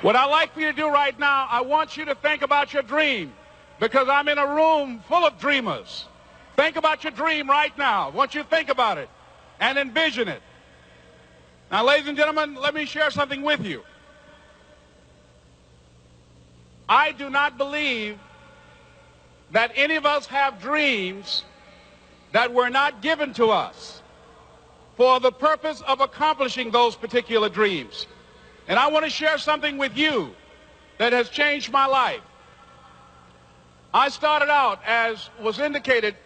What I'd like for you to do right now, I want you to think about your dream, because I'm in a room full of dreamers. Think about your dream right now. I want you to think about it and envision it. Now, ladies and gentlemen, let me share something with you. I do not believe that any of us have dreams that were not given to us for the purpose of accomplishing those particular dreams. And I want to share something with you that has changed my life. I started out, as was indicated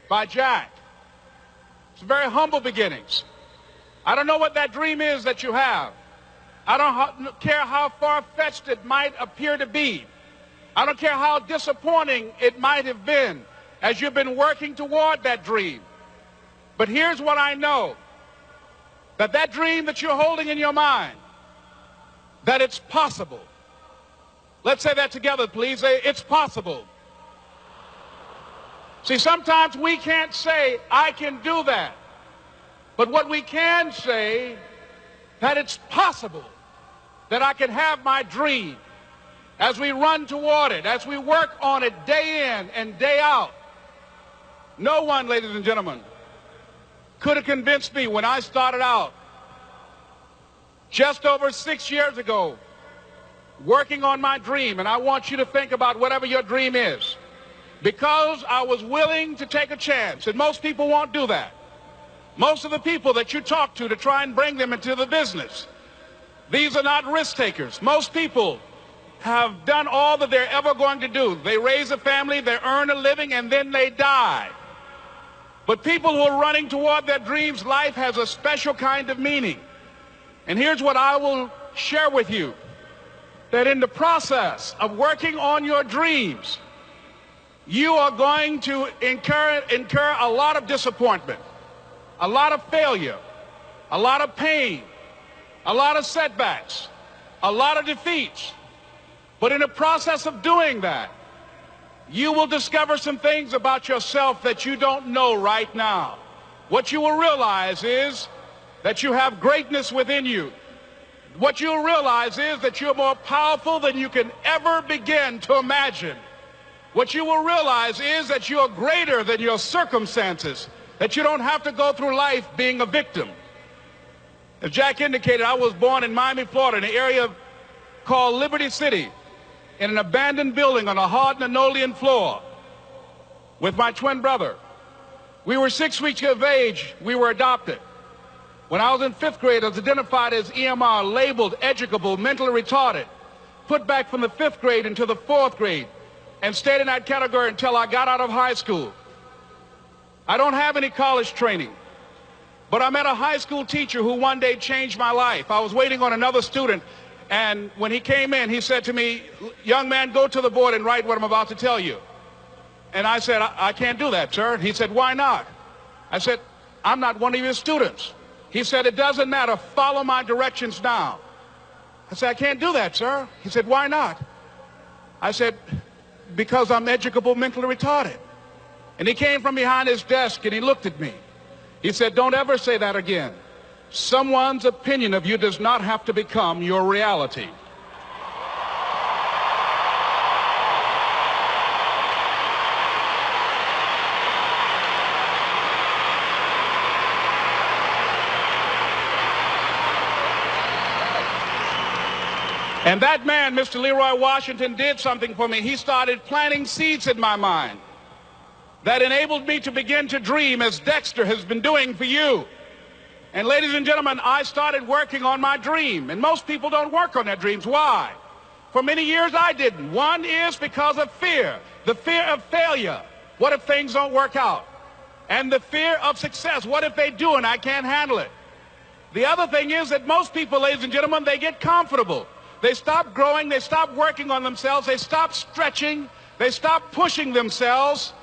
by Jack, it's very humble beginnings. I don't know what that dream is that you have. I don't care how far-fetched it might appear to be. I don't care how disappointing it might have been as you've been working toward that dream. But here's what I know, that that dream that you're holding in your mind, that it's possible. Let's say that together, please. Say, it's possible. See, sometimes we can't say, I can do that. But what we can say, that it's possible that I can have my dream. As we run toward it, as we work on it day in and day out. No one, ladies and gentlemen, could have convinced me when I started out just over 6 years ago working on my dream. And I want you to think about whatever your dream is, because I was willing to take a chance. And most people won't do that. Most of the people that you talk to try and bring them into the business, these are not risk takers. Most people have done all that they're ever going to do. They raise a family, they earn a living, and then they die. But people who are running toward their dreams, life has a special kind of meaning. And here's what I will share with you, that in the process of working on your dreams, you are going to incur a lot of disappointment, a lot of failure, a lot of pain, a lot of setbacks, a lot of defeats. But in the process of doing that, you will discover some things about yourself that you don't know right now. What you will realize is that you have greatness within you. What you'll realize is that you're more powerful than you can ever begin to imagine. What you will realize is that you're greater than your circumstances, that you don't have to go through life being a victim. As Jack indicated, I was born in Miami, Florida, in an area called Liberty City, in an abandoned building on a hard linoleum floor with my twin brother. We were 6 weeks of age. We were adopted. When I was in 5th grade, I was identified as EMR, labeled educable, mentally retarded, put back from the 5th grade into the 4th grade, and stayed in that category until I got out of high school. I don't have any college training, but I met a high school teacher who one day changed my life. I was waiting on another student, and when he came in, he said to me, young man, go to the board and write what I'm about to tell you. And I said, I can't do that, sir. He said, why not? I said, I'm not one of your students. He said, it doesn't matter. Follow my directions now. I said, I can't do that, sir. He said, why not? I said, because I'm educable, mentally retarded. And he came from behind his desk and he looked at me. He said, don't ever say that again. Someone's opinion of you does not have to become your reality. And that man, Mr. Leroy Washington, did something for me. He started planting seeds in my mind that enabled me to begin to dream, as Dexter has been doing for you. And ladies and gentlemen, I started working on my dream. And most people don't work on their dreams. Why? For many years I didn't. One is because of fear. The fear of failure. What if things don't work out? And the fear of success. What if they do and I can't handle it? The other thing is that most people, ladies and gentlemen, they get comfortable. They stop growing. They stop working on themselves. They stop stretching. They stop pushing themselves.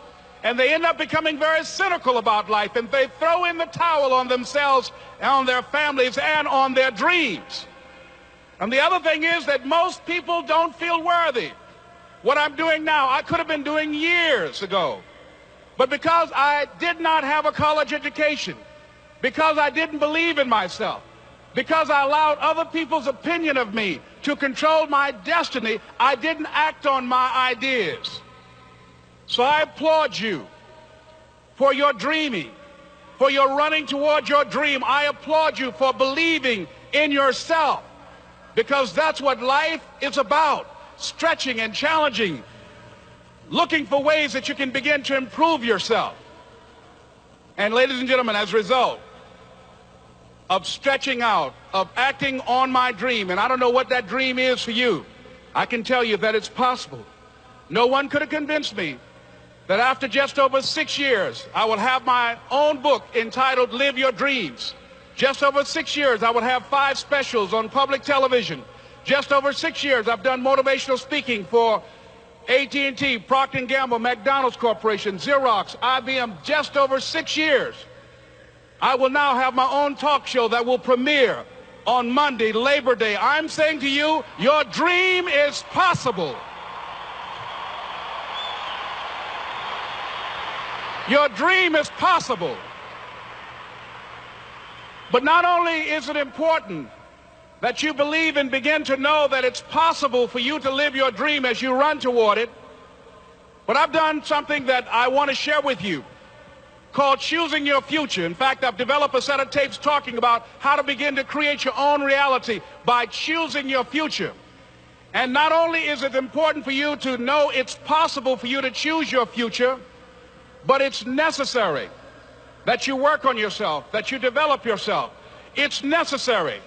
And they end up becoming very cynical about life, and they throw in the towel on themselves, and on their families, and on their dreams. And the other thing is that most people don't feel worthy. What I'm doing now, I could have been doing years ago. But because I did not have a college education, because I didn't believe in myself, Because I allowed other people's opinion of me to control my destiny, I didn't act on my ideas. So I applaud you for your dreaming, for your running toward your dream. I applaud you for believing in yourself, because that's what life is about, stretching and challenging, looking for ways that you can begin to improve yourself. And ladies and gentlemen, as a result of stretching out, of acting on my dream, and I don't know what that dream is for you, I can tell you that it's possible. No one could have convinced me that after just over 6 years, I will have my own book entitled Live Your Dreams. Just over 6 years, I will have 5 specials on public television. Just over 6 years, I've done motivational speaking for AT&T, Procter & Gamble, McDonald's Corporation, Xerox, IBM. Just over 6 years. I will now have my own talk show that will premiere on Monday, Labor Day. I'm saying to you, your dream is possible. Your dream is possible. But not only is it important that you believe and begin to know that it's possible for you to live your dream as you run toward it, but I've done something that I want to share with you called Choosing Your Future. In fact, I've developed a set of tapes talking about how to begin to create your own reality by choosing your future. And not only is it important for you to know it's possible for you to choose your future, but it's necessary that you work on yourself, that you develop yourself. It's necessary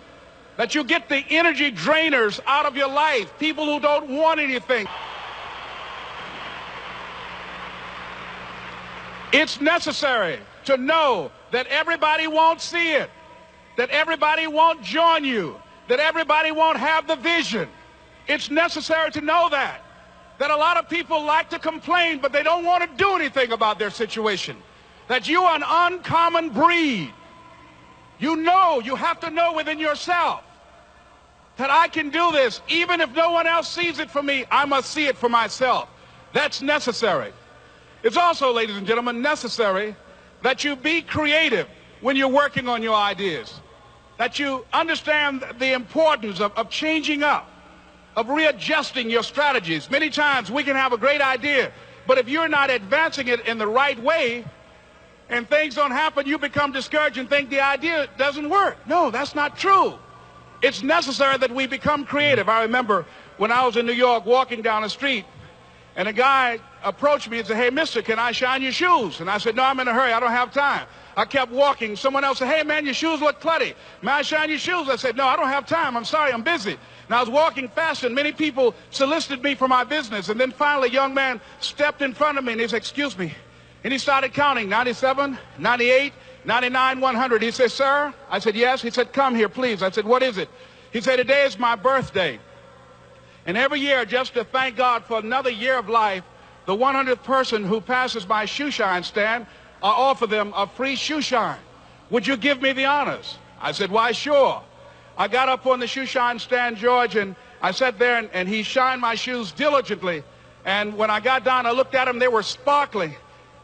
that you get the energy drainers out of your life, people who don't want anything. It's necessary to know that everybody won't see it, that everybody won't join you, that everybody won't have the vision. It's necessary to know that a lot of people like to complain, but they don't want to do anything about their situation, that you are an uncommon breed. You know, you have to know within yourself that I can do this. Even if no one else sees it for me, I must see it for myself. That's necessary. It's also, ladies and gentlemen, necessary that you be creative when you're working on your ideas, that you understand the importance of changing up, of readjusting your strategies. Many times we can have a great idea, but if you're not advancing it in the right way and things don't happen, you become discouraged and think the idea doesn't work. No, that's not true. It's necessary that we become creative. I remember when I was in New York walking down the street, and a guy approached me and said, "Hey, mister, can I shine your shoes?" And I said, "No, I'm in a hurry. I don't have time." I kept walking. Someone else said, "Hey, man, your shoes look clutty. May I shine your shoes?" I said, "No, I don't have time. I'm sorry, I'm busy." And I was walking fast, and many people solicited me for my business. And then finally, a young man stepped in front of me, and he said, "Excuse me." And he started counting, 97, 98, 99, 100. He said, "Sir?" I said, "Yes." He said, "Come here, please." I said, "What is it?" He said, "Today is my birthday. And every year, just to thank God for another year of life, the 100th person who passes my shoe shine stand, I offer them a free shoe shine. Would you give me the honors?" I said, "Why, sure." I got up on the shoe shine stand, George, and I sat there, and he shined my shoes diligently. And when I got down, I looked at them, they were sparkling.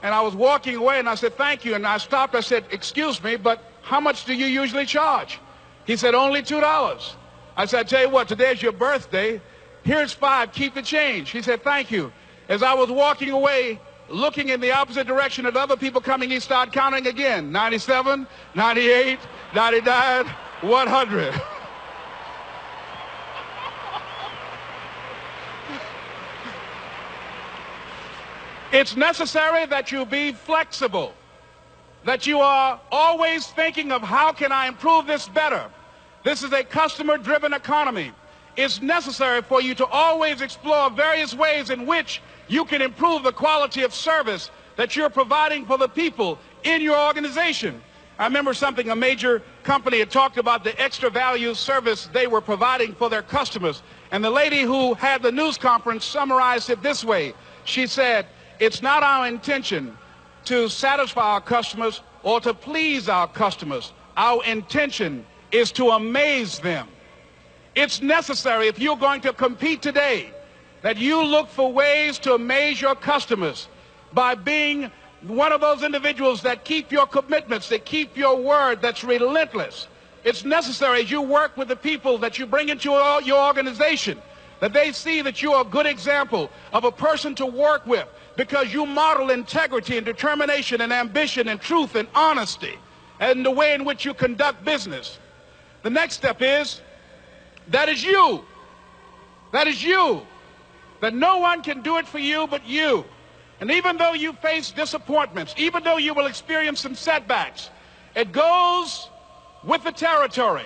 And I was walking away, and I said, "Thank you." And I stopped. I said, "Excuse me, but how much do you usually charge?" He said, "Only $2. I said, "I tell you what, today's your birthday. Here's $5. Keep the change." He said, "Thank you." As I was walking away, looking in the opposite direction at other people coming, he started counting again. 97, 98, 99, 100. It's necessary that you be flexible, that you are always thinking of how can I improve this better. This is a customer-driven economy. It's necessary for you to always explore various ways in which you can improve the quality of service that you're providing for the people in your organization. I remember something, a major company had talked about the extra value service they were providing for their customers. And the lady who had the news conference summarized it this way. She said, "It's not our intention to satisfy our customers or to please our customers. Our intention is to amaze them." It's necessary, if you're going to compete today, that you look for ways to amaze your customers by being one of those individuals that keep your commitments, that keep your word, that's relentless. It's necessary as you work with the people that you bring into your organization, that they see that you are a good example of a person to work with because you model integrity and determination and ambition and truth and honesty and the way in which you conduct business. The next step is, that is you. That is you. That no one can do it for you but you. And even though you face disappointments, even though you will experience some setbacks, it goes with the territory.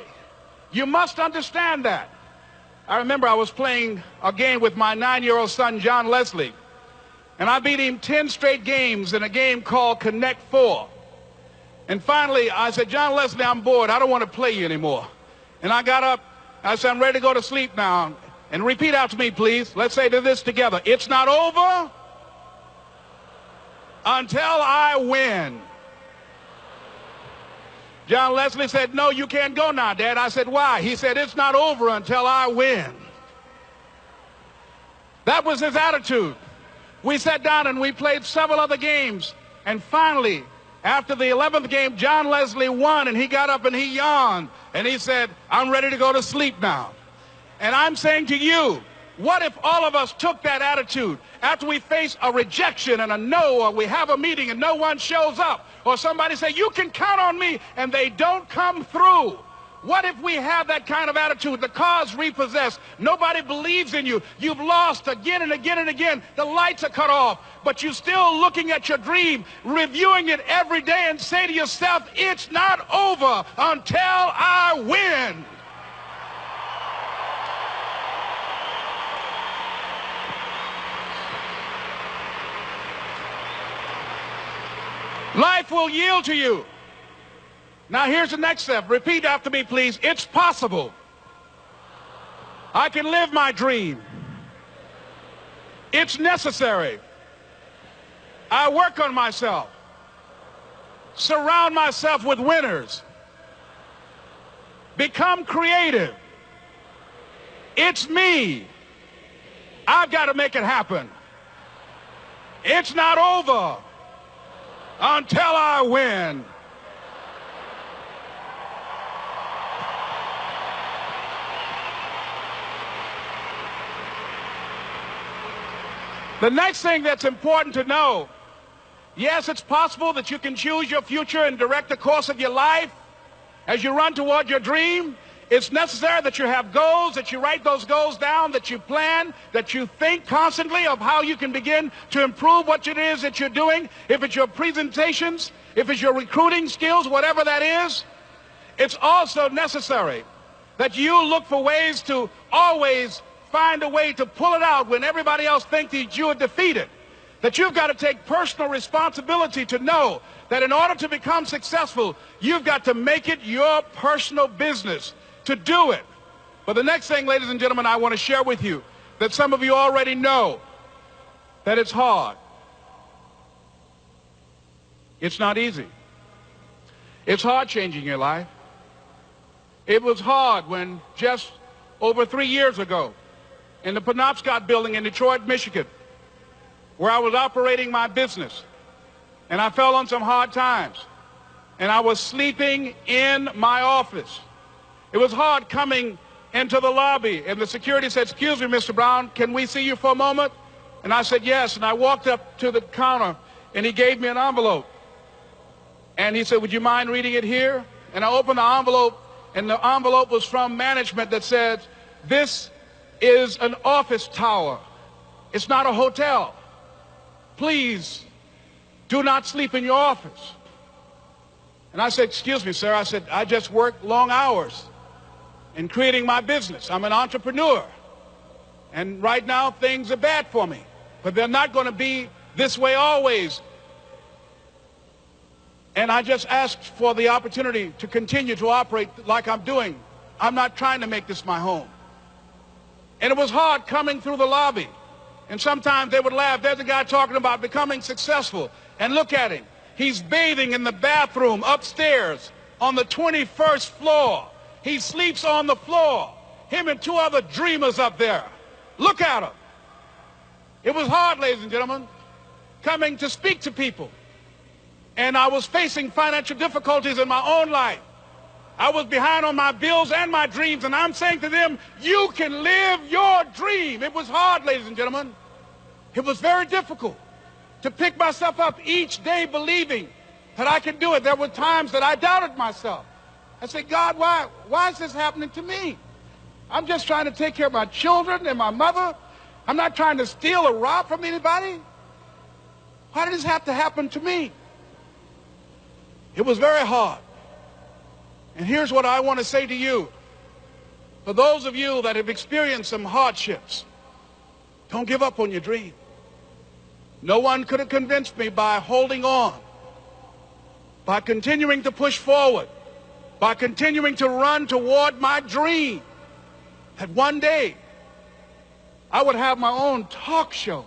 You must understand that. I remember I was playing a game with my 9-year-old son, John Leslie, and I beat him 10 straight games in a game called Connect 4. And finally, I said, John Leslie, I'm bored. I don't want to play you anymore. And I got up. I said, I'm ready to go to sleep now. And repeat out to me, please. Let's say this together. It's not over until I win. John Leslie said, no, you can't go now, Dad. I said, why? He said, it's not over until I win. That was his attitude. We sat down and we played several other games. And finally, after the 11th game, John Leslie won, and he got up and he yawned. And he said, I'm ready to go to sleep now. And I'm saying to you, what if all of us took that attitude after we face a rejection and a no, or we have a meeting and no one shows up, or somebody say, you can count on me, and they don't come through? What if we have that kind of attitude? The car's repossessed. Nobody believes in you. You've lost again and again and again. The lights are cut off, but you're still looking at your dream, reviewing it every day, and say to yourself, it's not over until I win. Life will yield to you. Now here's the next step. Repeat after me, please. It's possible. I can live my dream. It's necessary. I work on myself. Surround myself with winners. Become creative. It's me. I've got to make it happen. It's not over until I win. The next thing that's important to know, yes, it's possible that you can choose your future and direct the course of your life as you run toward your dream. It's necessary that you have goals, that you write those goals down, that you plan, that you think constantly of how you can begin to improve what it is that you're doing. If it's your presentations, if it's your recruiting skills, whatever that is, it's also necessary that you look for ways to always find a way to pull it out when everybody else thinks that you are defeated. That you've got to take personal responsibility to know that in order to become successful, you've got to make it your personal business to do it. But the next thing, ladies and gentlemen, I want to share with you that some of you already know that it's hard. It's not easy. It's hard changing your life. It was hard when just over 3 years ago in the Penobscot building in Detroit, Michigan, where I was operating my business, and I fell on some hard times, and I was sleeping in my office. It was hard coming into the lobby, and the security said, excuse me, Mr. Brown, can we see you for a moment? And I said, yes, and I walked up to the counter, and he gave me an envelope. And he said, would you mind reading it here? And I opened the envelope, and the envelope was from management that said, this is an office tower. It's not a hotel. Please do not sleep in your office. And I said, excuse me, sir. I said, I just work long hours in creating my business. I'm an entrepreneur. And right now, things are bad for me. But they're not going to be this way always. And I just asked for the opportunity to continue to operate like I'm doing. I'm not trying to make this my home. And it was hard coming through the lobby. And sometimes they would laugh. There's a guy talking about becoming successful. And look at him. He's bathing in the bathroom upstairs on the 21st floor. He sleeps on the floor. Him and 2 other dreamers up there. Look at him. It was hard, ladies and gentlemen, coming to speak to people. And I was facing financial difficulties in my own life. I was behind on my bills and my dreams, and I'm saying to them, you can live your dream. It was hard, ladies and gentlemen. It was very difficult to pick myself up each day believing that I could do it. There were times that I doubted myself. I said, God, why is this happening to me? I'm just trying to take care of my children and my mother. I'm not trying to steal or rob from anybody. Why did this have to happen to me? It was very hard. And here's what I want to say to you. For those of you that have experienced some hardships, don't give up on your dream. No one could have convinced me by holding on, by continuing to push forward, by continuing to run toward my dream, that one day I would have my own talk show.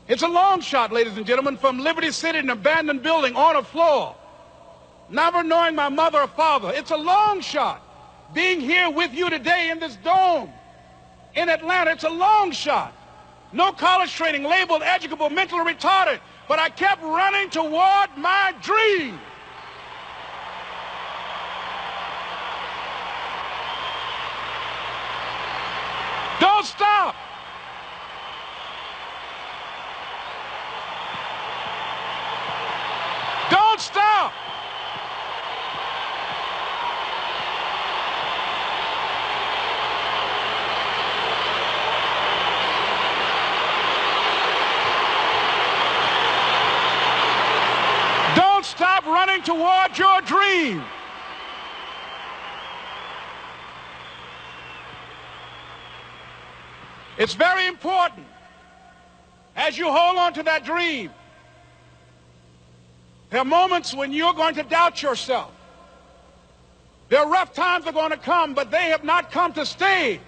It's a long shot, ladies and gentlemen, from Liberty City, an abandoned building on a floor, never knowing my mother or father. It's a long shot. Being here with you today in this dome in Atlanta, it's a long shot. No college training, labeled educable, mentally retarded, but I kept running toward my dream. Don't stop. Don't stop. Don't stop running toward your dream. It's very important as you hold on to that dream. There are moments when you're going to doubt yourself. There are rough times that are going to come, but they have not come to stay.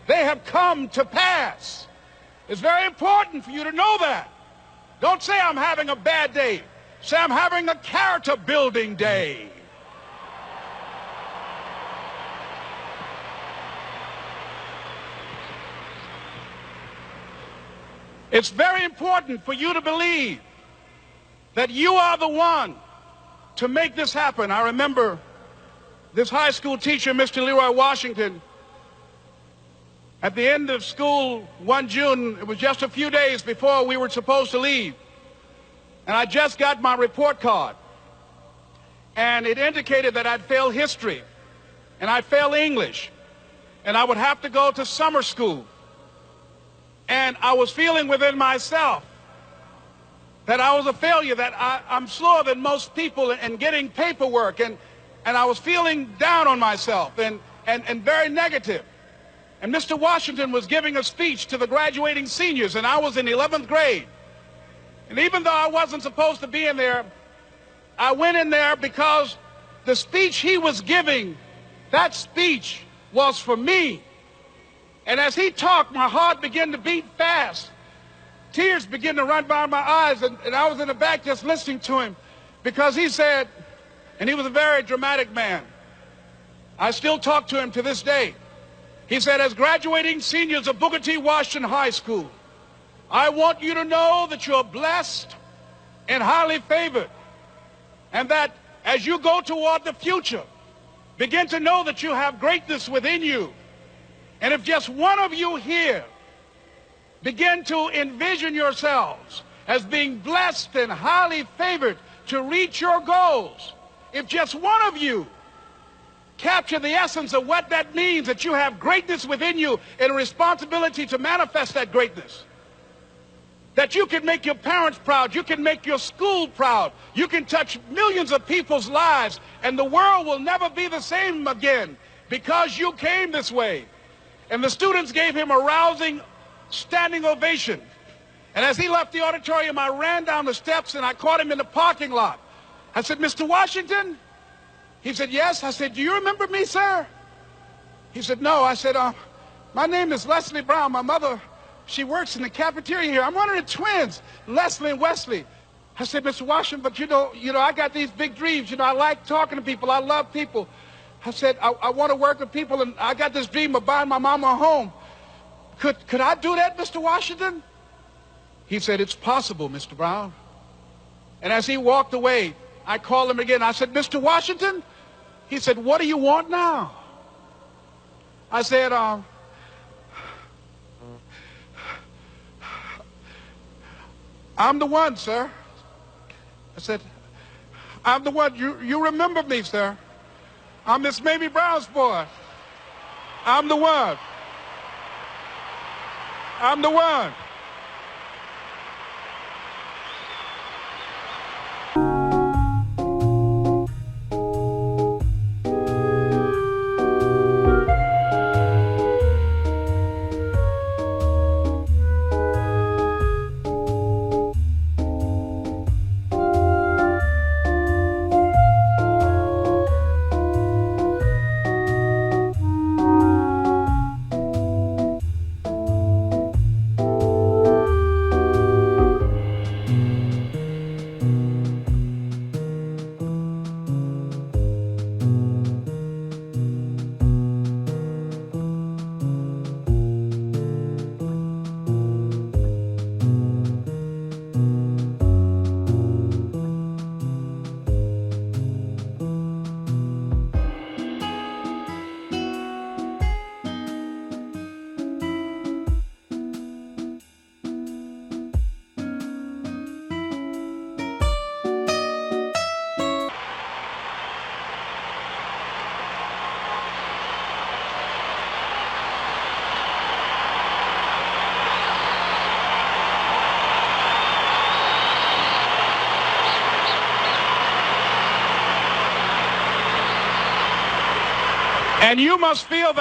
They have come to pass. It's very important for you to know that. Don't say I'm having a bad day. Say I'm having a character building day. It's very important for you to believe that you are the one to make this happen. I remember this high school teacher, Mr. Leroy Washington, at the end of school one June, it was just a few days before we were supposed to leave, and I just got my report card, and it indicated that I'd failed history, and I'd failed English, and I would have to go to summer school. And I was feeling within myself that I was a failure, that I'm slower than most people in getting paperwork, and I was feeling down on myself and very negative. And Mr. Washington was giving a speech to the graduating seniors, and I was in 11th grade. And even though I wasn't supposed to be in there, I went in there because the speech he was giving, that speech was for me. And as he talked, my heart began to beat fast. Tears began to run by my eyes, and I was in the back just listening to him because he said, and he was a very dramatic man. I still talk to him to this day. He said, as graduating seniors of Booker T. Washington High School, I want you to know that you're blessed and highly favored, and that as you go toward the future, begin to know that you have greatness within you. And if just one of you here begin to envision yourselves as being blessed and highly favored to reach your goals, if just one of you capture the essence of what that means, that you have greatness within you and a responsibility to manifest that greatness, that you can make your parents proud, you can make your school proud, you can touch millions of people's lives, and the world will never be the same again because you came this way. And the students gave him a rousing standing ovation. And as he left the auditorium, I ran down the steps and I caught him in the parking lot. I said, Mr. Washington? He said, yes. I said, do you remember me, sir? He said, no. I said, my name is Leslie Brown. My mother, she works in the cafeteria here. I'm one of the twins, Leslie and Wesley. I said, Mr. Washington, but you know, I got these big dreams. I like talking to people. I love people. I said, I want to work with people, and I got this dream of buying my mama a home. Could I do that, Mr. Washington? He said, it's possible, Mr. Brown. And as he walked away, I called him again. I said, Mr. Washington, He said, what do you want now? I said, I'm the one, sir. I said, I'm the one. You remember me, sir. I'm this Mamie Brown's boy. I'm the one. I'm the one. And you must feel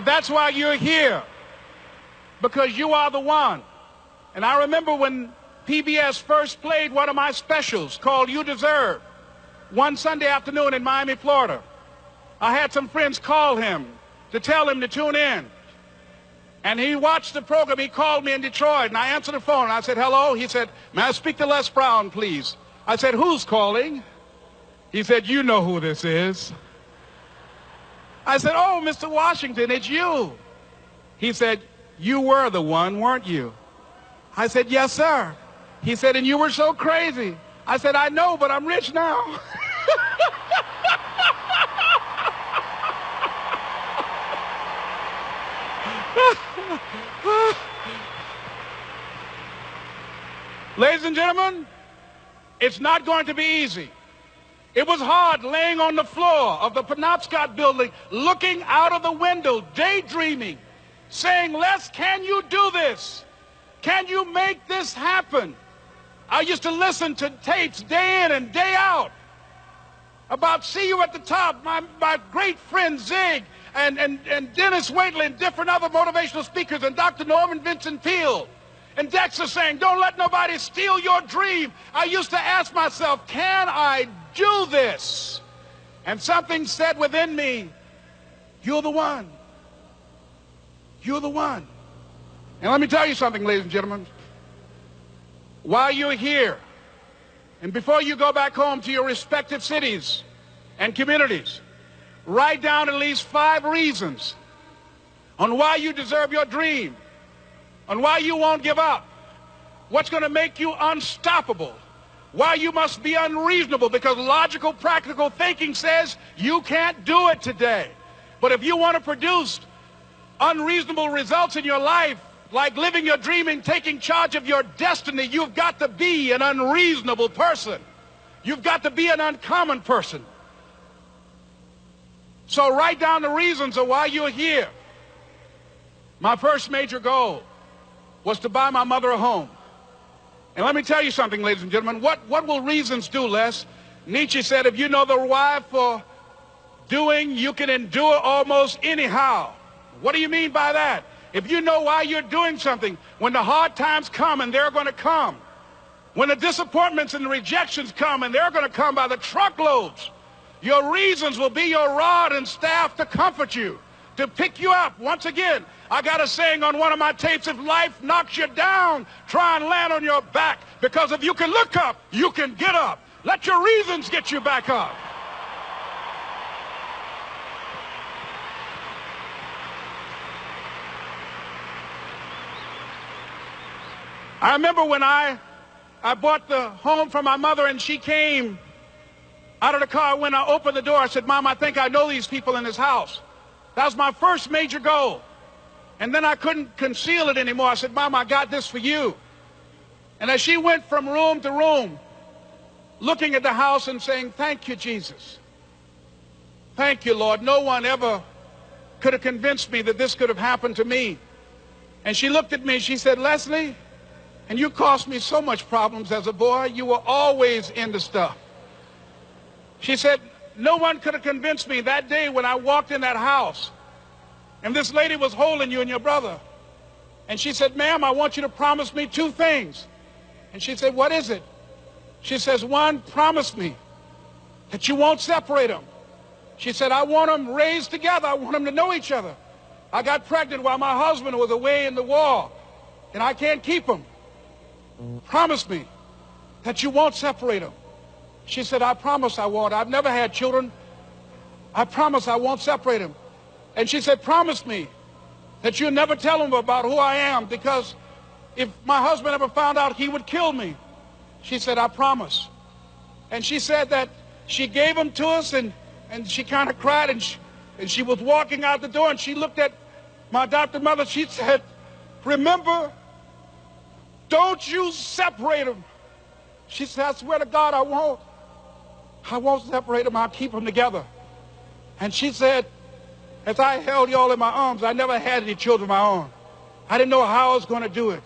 that's why you're here, because you are the one. And I remember when PBS first played one of my specials called You Deserve, one Sunday afternoon in Miami, Florida. I had some friends call him to tell him to tune in. And he watched the program. He called me in Detroit, and I answered the phone. And I said, hello. He said, may I speak to Les Brown, please? I said, who's calling? He said, you know who this is. I said, oh, Mr. Washington, it's you. He said, you were the one, weren't you? I said, yes, sir. He said, and you were so crazy. I said, I know, but I'm rich now. Ladies and gentlemen, it's not going to be easy. It was hard laying on the floor of the Penobscot building, looking out of the window, daydreaming, saying, Les, can you do this? Can you make this happen? I used to listen to tapes day in and day out about See You at the Top, my great friend Zig and Dennis Waitley and different other motivational speakers and Dr. Norman Vincent Peale. And Dexter saying, don't let nobody steal your dream. I used to ask myself, can I do this? And something said within me, you're the one. You're the one. And let me tell you something, ladies and gentlemen. While you're here, and before you go back home to your respective cities and communities, write down at least 5 reasons on why you deserve your dream, on why you won't give up, what's going to make you unstoppable, why you must be unreasonable, because logical, practical thinking says you can't do it today. But if you want to produce unreasonable results in your life, like living your dream and taking charge of your destiny, you've got to be an unreasonable person. You've got to be an uncommon person. So write down the reasons of why you're here. My first major goal was to buy my mother a home. And let me tell you something, ladies and gentlemen. What will reasons do, Les? Nietzsche said, if you know the why for doing, you can endure almost anyhow. What do you mean by that? If you know why you're doing something, when the hard times come, and they're going to come, when the disappointments and the rejections come, and they're going to come by the truckloads, your reasons will be your rod and staff to comfort you, to pick you up. Once again, I got a saying on one of my tapes, if life knocks you down, try and land on your back, because if you can look up, you can get up. Let your reasons get you back up. I remember when I bought the home for my mother, and she came Out of the car, when I opened the door, I said, Mom, I think I know these people in this house. That was my first major goal. And then I couldn't conceal it anymore. I said, Mom, I got this for you. And as she went from room to room, looking at the house and saying, thank you, Jesus. Thank you, Lord. No one ever could have convinced me that this could have happened to me. And she looked at me and she said, Leslie, and you caused me so much problems as a boy. You were always into stuff. She said, no one could have convinced me that day when I walked in that house and this lady was holding you and your brother. And she said, ma'am, I want you to promise me 2 things. And she said, what is it? She says, 1, promise me that you won't separate them. She said, I want them raised together. I want them to know each other. I got pregnant while my husband was away in the war, and I can't keep them. Promise me that you won't separate them. She said, I promise I won't. I've never had children. I promise I won't separate them. And she said, promise me that you'll never tell them about who I am, because if my husband ever found out, he would kill me. She said, I promise. And she said that she gave them to us, and she kind of cried, and she was walking out the door, and she looked at my adopted mother. She said, remember, don't you separate them. She said, I swear to God, I won't. I won't separate them. I'll keep them together. And she said, as I held y'all in my arms, I never had any children of my own. I didn't know how I was going to do it.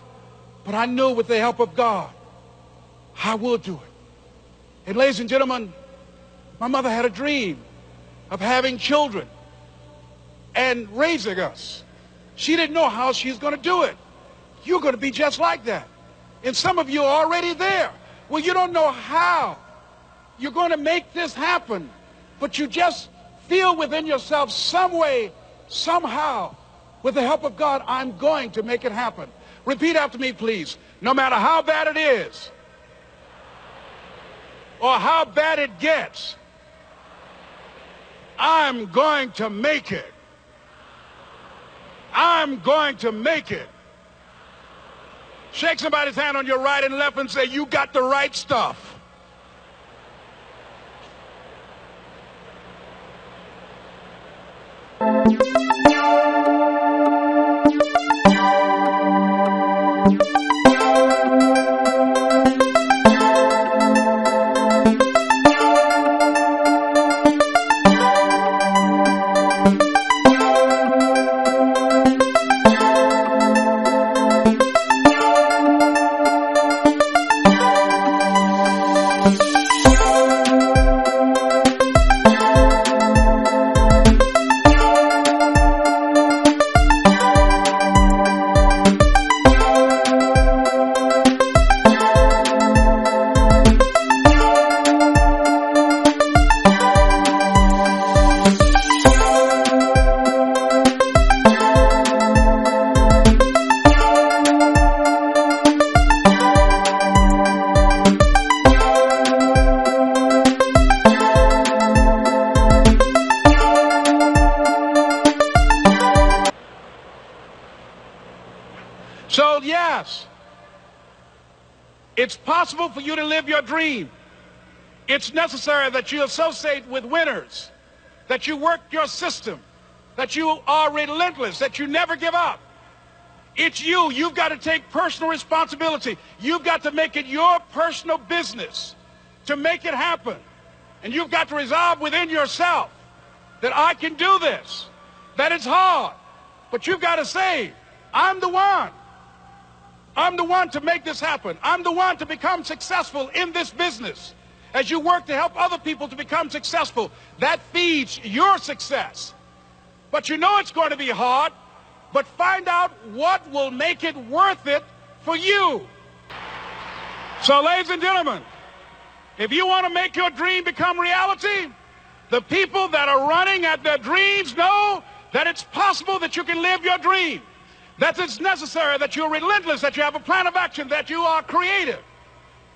But I knew with the help of God, I will do it. And ladies and gentlemen, my mother had a dream of having children and raising us. She didn't know how she's going to do it. You're going to be just like that. And some of you are already there. Well, you don't know how you're going to make this happen, but you just feel within yourself some way, somehow, with the help of God, I'm going to make it happen. Repeat after me, please. No matter how bad it is, or how bad it gets, I'm going to make it. I'm going to make it. Shake somebody's hand on your right and left and say, you got the right stuff. So yes, it's possible for you to live your dream. It's necessary that you associate with winners, that you work your system, that you are relentless, that you never give up. It's you. You've got to take personal responsibility. You've got to make it your personal business to make it happen. And you've got to resolve within yourself that I can do this, that it's hard, but you've got to say, I'm the one. I'm the one to make this happen. I'm the one to become successful in this business. As you work to help other people to become successful, that feeds your success. But you know it's going to be hard, but find out what will make it worth it for you. So, ladies and gentlemen, if you want to make your dream become reality, the people that are running at their dreams know that it's possible that you can live your dream. That it's necessary that you're relentless, that you have a plan of action, that you are creative.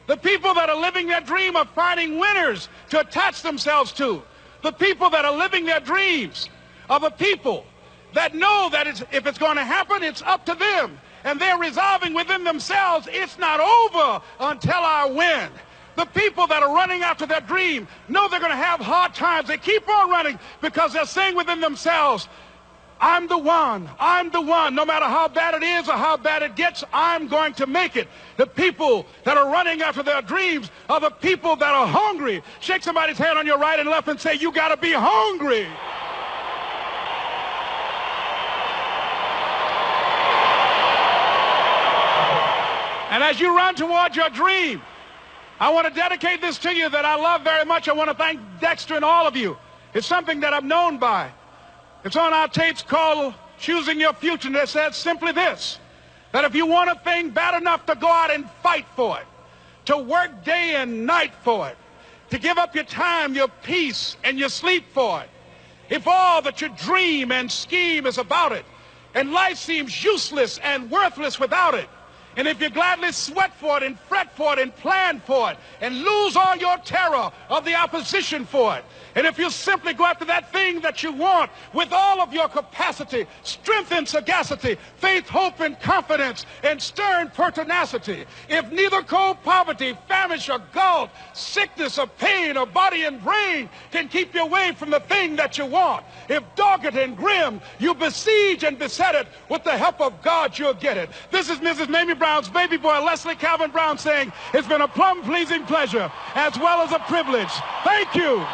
The people that are living their dream are finding winners to attach themselves to. The people that are living their dreams are the people that know that if it's going to happen, it's up to them. And they're resolving within themselves, it's not over until I win. The people that are running after their dream know they're going to have hard times. They keep on running because they're saying within themselves, I'm the one. I'm the one. No matter how bad it is or how bad it gets, I'm going to make it. The people that are running after their dreams are the people that are hungry. Shake somebody's hand on your right and left and say, you got to be hungry. And as you run towards your dream, I want to dedicate this to you that I love very much. I want to thank Dexter and all of you. It's something that I'm known by. It's on our tapes called Choosing Your Future, and it says simply this, that if you want a thing bad enough to go out and fight for it, to work day and night for it, to give up your time, your peace, and your sleep for it, if all that you dream and scheme is about it, and life seems useless and worthless without it, and if you gladly sweat for it and fret for it and plan for it and lose all your terror of the opposition for it, and if you simply go after that thing that you want with all of your capacity, strength and sagacity, faith, hope and confidence, and stern pertinacity, if neither cold poverty, famish or gulf, sickness or pain or body and brain can keep you away from the thing that you want, if dogged and grim you besiege and beset it, with the help of God you'll get it. This is Mrs. Mamie Brown's baby boy, Leslie Calvin Brown, saying it's been a plumb pleasing pleasure as well as a privilege. Thank you.